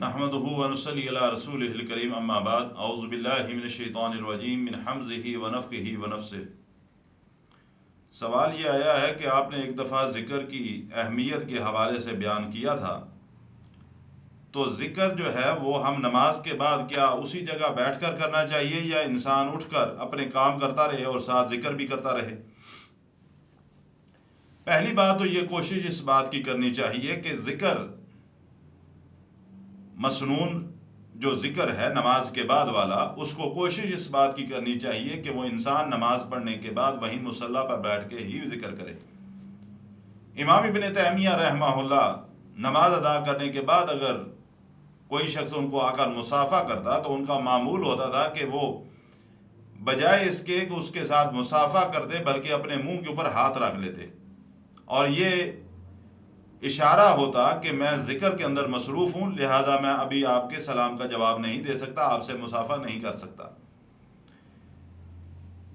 نحمده ونصلي على رسوله الكريم اما بعد اعوذ باللہ من الشیطان الرجیم من حمزه ونفخه ونفثه۔ سوال یہ آیا ہے کہ آپ نے ایک دفعہ ذکر کی اہمیت کے حوالے سے بیان کیا تھا، تو ذکر جو ہے وہ ہم نماز کے بعد کیا اسی جگہ بیٹھ کر کرنا چاہیے یا انسان اٹھ کر اپنے کام کرتا رہے اور ساتھ ذکر بھی کرتا رہے؟ پہلی بات تو یہ کوشش اس بات کی کرنی چاہیے کہ ذکر مسنون جو ذکر ہے نماز کے بعد والا، اس کو کوشش اس بات کی کرنی چاہیے کہ وہ انسان نماز پڑھنے کے بعد وہیں مصلی پر بیٹھ کے ہی ذکر کرے۔ امام ابن تیمیہ رحمہ اللہ نماز ادا کرنے کے بعد اگر کوئی شخص ان کو آ کر مصافحہ کرتا تو ان کا معمول ہوتا تھا کہ وہ بجائے اس کے کہ اس کے ساتھ مصافحہ کرتے بلکہ اپنے منہ کے اوپر ہاتھ رکھ لیتے، اور یہ اشارہ ہوتا کہ میں ذکر کے اندر مصروف ہوں، لہذا میں ابھی آپ کے سلام کا جواب نہیں دے سکتا، آپ سے مصافحہ نہیں کر سکتا۔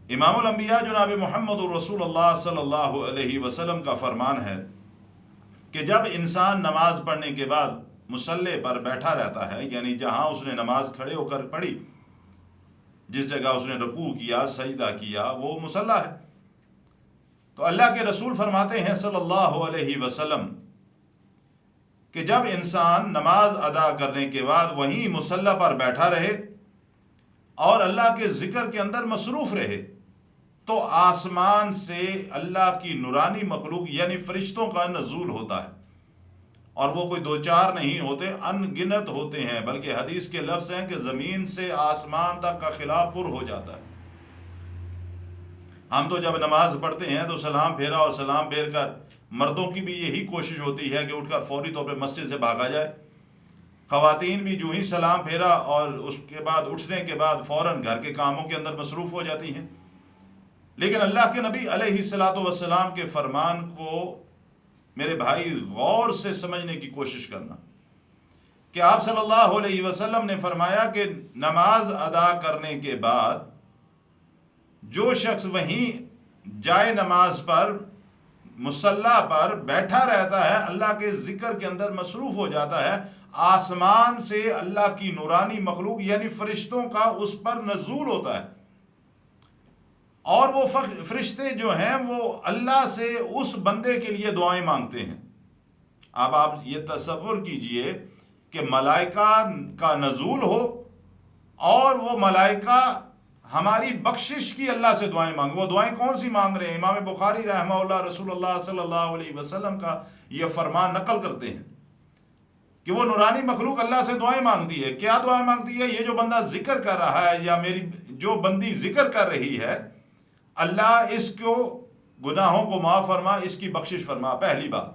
امام الانبیاء جناب محمد رسول اللہ صلی اللہ علیہ وسلم کا فرمان ہے کہ جب انسان نماز پڑھنے کے بعد مصلی پر بیٹھا رہتا ہے، یعنی جہاں اس نے نماز کھڑے ہو کر پڑھی، جس جگہ اس نے رکوع کیا، سجدہ کیا، وہ مصلی ہے، تو اللہ کے رسول فرماتے ہیں صلی اللہ علیہ وسلم کہ جب انسان نماز ادا کرنے کے بعد وہیں مصلی پر بیٹھا رہے اور اللہ کے ذکر کے اندر مصروف رہے تو آسمان سے اللہ کی نورانی مخلوق یعنی فرشتوں کا نزول ہوتا ہے، اور وہ کوئی دو چار نہیں ہوتے، ان گنت ہوتے ہیں، بلکہ حدیث کے لفظ ہیں کہ زمین سے آسمان تک کا خلا پر ہو جاتا ہے۔ ہم تو جب نماز پڑھتے ہیں تو سلام پھیرا اور سلام پھیر کر مردوں کی بھی یہی کوشش ہوتی ہے کہ اٹھ کر فوری طور پہ مسجد سے بھاگا جائے، خواتین بھی جو ہی سلام پھیرا اور اس کے بعد اٹھنے کے بعد فوراً گھر کے کاموں کے اندر مصروف ہو جاتی ہیں۔ لیکن اللہ کے نبی علیہ الصلاۃ والسلام کے فرمان کو میرے بھائی غور سے سمجھنے کی کوشش کرنا کہ آپ صلی اللہ علیہ وسلم نے فرمایا کہ نماز ادا کرنے کے بعد جو شخص وہیں جائے نماز پر مصلی پر بیٹھا رہتا ہے، اللہ کے ذکر کے اندر مصروف ہو جاتا ہے، آسمان سے اللہ کی نورانی مخلوق یعنی فرشتوں کا اس پر نزول ہوتا ہے، اور وہ فرشتے جو ہیں وہ اللہ سے اس بندے کے لیے دعائیں مانگتے ہیں۔ اب آپ یہ تصور کیجئے کہ ملائکہ کا نزول ہو اور وہ ملائکہ ہماری بخشش کی اللہ سے دعائیں مانگ، وہ دعائیں کون سی مانگ رہے ہیں؟ امام بخاری رحمہ اللہ رسول اللہ صلی اللہ علیہ وسلم کا یہ فرمان نقل کرتے ہیں کہ وہ نورانی مخلوق اللہ سے دعائیں مانگتی ہے۔ کیا دعائیں مانگتی ہے؟ یہ جو بندہ ذکر کر رہا ہے یا میری جو بندی ذکر کر رہی ہے، اللہ اس کو گناہوں کو معاف فرما، اس کی بخشش فرما۔ پہلی بات،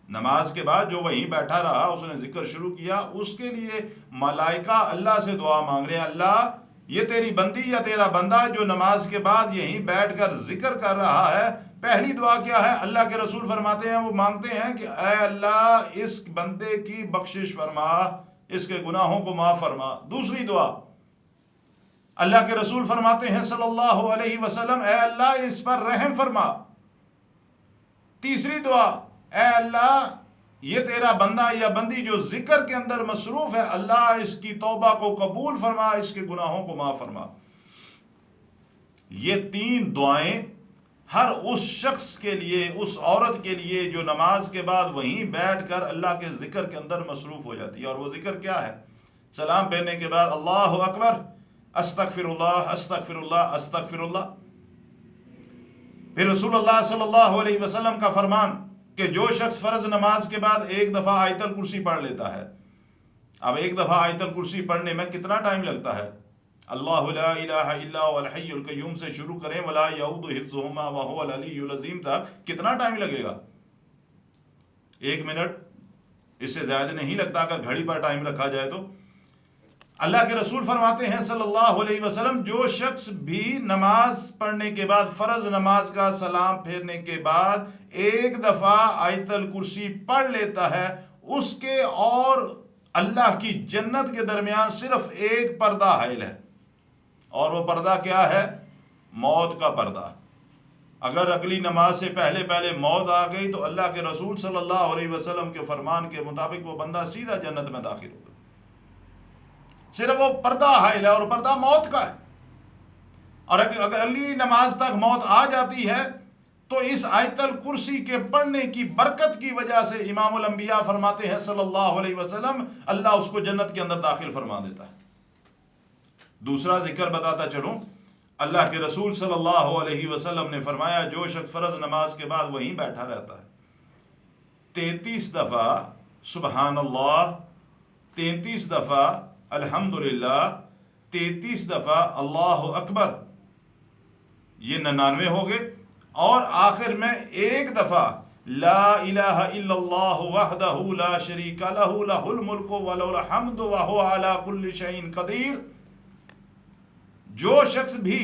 نماز کے بعد جو وہیں بیٹھا رہا، اس نے ذکر شروع کیا، اس کے لیے ملائکہ اللہ سے دعا مانگ رہے ہیں، اللہ یہ تیری بندی یا تیرا بندہ جو نماز کے بعد یہیں بیٹھ کر ذکر کر رہا ہے، پہلی دعا کیا ہے؟ اللہ کے رسول فرماتے ہیں، وہ مانگتے ہیں کہ اے اللہ اس بندے کی بخشش فرما، اس کے گناہوں کو معاف فرما۔ دوسری دعا اللہ کے رسول فرماتے ہیں صلی اللہ علیہ وسلم، اے اللہ اس پر رحم فرما۔ تیسری دعا، اے اللہ یہ تیرا بندہ یا بندی جو ذکر کے اندر مصروف ہے، اللہ اس کی توبہ کو قبول فرما، اس کے گناہوں کو معاف فرما۔ یہ تین دعائیں ہر اس شخص کے لیے، اس عورت کے لیے جو نماز کے بعد وہیں بیٹھ کر اللہ کے ذکر کے اندر مصروف ہو جاتی ہے، اور وہ ذکر کیا ہے؟ سلام پھیرنے کے بعد اللہ اکبر، استغفر اللہ استغفر اللہ استغفر اللہ۔ پھر رسول اللہ صلی اللہ علیہ وسلم کا فرمان کہ جو شخص فرض نماز کے بعد ایک دفعہ آیت الکرسی پڑھ لیتا ہے، اب ایک دفعہ آیت الکرسی پڑھنے میں کتنا ٹائم لگتا ہے؟ اللہ لا الہ الا هو الحی القیوم سے شروع کریں، ولا یعود حفظہما وهو العلی العظیم تک کتنا ٹائم لگے گا؟ 1 منٹ، اس سے زیادہ نہیں لگتا اگر گھڑی پر ٹائم رکھا جائے تو۔ اللہ کے رسول فرماتے ہیں صلی اللہ علیہ وسلم، جو شخص بھی نماز پڑھنے کے بعد، فرض نماز کا سلام پھیرنے کے بعد ایک دفعہ آیت الکرسی پڑھ لیتا ہے، اس کے اور اللہ کی جنت کے درمیان صرف ایک پردہ حائل ہے، اور وہ پردہ کیا ہے؟ موت کا پردہ۔ اگر اگلی نماز سے پہلے پہلے موت آ گئی تو اللہ کے رسول صلی اللہ علیہ وسلم کے فرمان کے مطابق وہ بندہ سیدھا جنت میں داخل ہوگا. صرف وہ پردہ حائل ہے اور پردہ موت کا ہے. اور اگر اگلی نماز تک موت آ جاتی ہے تو اس آیت الکرسی کے پڑھنے کی برکت کی وجہ سے امام الانبیاء فرماتے ہیں صلی اللہ علیہ وسلم اللہ اس کو جنت کے اندر داخل فرما دیتا ہے. دوسرا ذکر بتاتا چلوں، اللہ کے رسول صلی اللہ علیہ وسلم نے فرمایا جو شخص فرض نماز کے بعد وہیں بیٹھا رہتا ہے 33 دفعہ سبحان اللہ، 33 دفعہ الحمدللہ، 33 دفعہ اللہ اکبر، یہ 99 ہو گئے، اور آخر میں ایک دفعہ لا الہ الا اللہ وحدہ لا شریک لہ لہ الملک ولہ الحمد وہو علی کل شیء قدیر. جو شخص بھی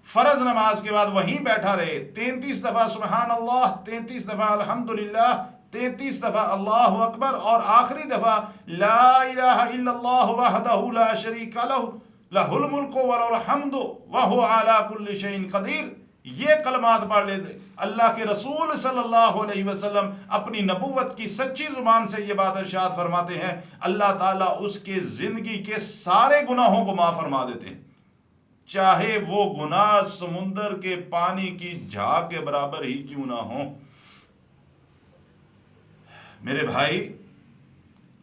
فرض نماز کے بعد وہیں بیٹھا رہے 33 دفعہ سبحان اللہ، 33 دفعہ الحمدللہ، 33 دفعہ اللہ اکبر، اور آخری دفعہ لا الہ الا اللہ وحدہ لا شریک لہ لہ الملک ولہ الحمد وہو علی کل شیء قدیر، یہ کلمات پڑھ لیتے. اللہ کے رسول صلی اللہ علیہ وسلم اپنی نبوت کی سچی زبان سے یہ بات ارشاد فرماتے ہیں اللہ تعالیٰ اس کے زندگی کے سارے گناہوں کو معاف فرما دیتے ہیں، چاہے وہ گناہ سمندر کے پانی کی جھاگ کے برابر ہی کیوں نہ ہوں. میرے بھائی،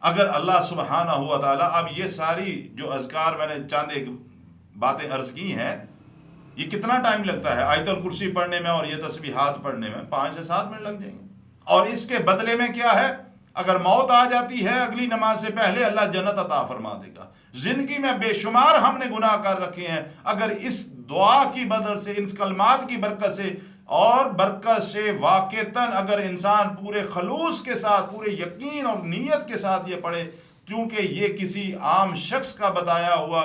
اگر اللہ سبحانہ ہوا تعالیٰ، اب یہ ساری جو اذکار میں نے چاند ایک باتیں عرض کی ہیں، یہ کتنا ٹائم لگتا ہے آیت الکرسی پڑھنے میں اور یہ تسبیحات پڑھنے میں؟ 5 سے 7 منٹ لگ جائیں گے. اور اس کے بدلے میں کیا ہے؟ اگر موت آ جاتی ہے اگلی نماز سے پہلے اللہ جنت عطا فرما دے گا. زندگی میں بے شمار ہم نے گناہ کر رکھے ہیں، اگر اس دعا کی بدل سے، ان کلمات کی برکت سے اور برکت سے واقعتاً اگر انسان پورے خلوص کے ساتھ، پورے یقین اور نیت کے ساتھ یہ پڑھے، کیونکہ یہ کسی عام شخص کا بتایا ہوا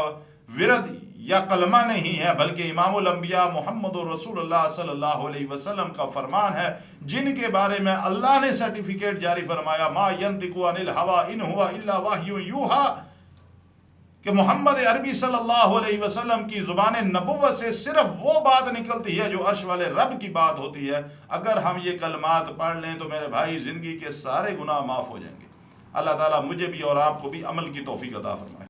ورد یا کلمہ نہیں ہے، بلکہ امام الانبیاء محمد رسول اللہ صلی اللہ علیہ وسلم کا فرمان ہے، جن کے بارے میں اللہ نے سرٹیفکیٹ جاری فرمایا ما ینطق عن الہوی ان ہوا الا وحی یوحی، کہ محمد عربی صلی اللہ علیہ وسلم کی زبان نبوت سے صرف وہ بات نکلتی ہے جو عرش والے رب کی بات ہوتی ہے. اگر ہم یہ کلمات پڑھ لیں تو میرے بھائی زندگی کے سارے گناہ معاف ہو جائیں گے. اللہ تعالیٰ مجھے بھی اور آپ کو بھی عمل کی توفیق عطا فرمائے.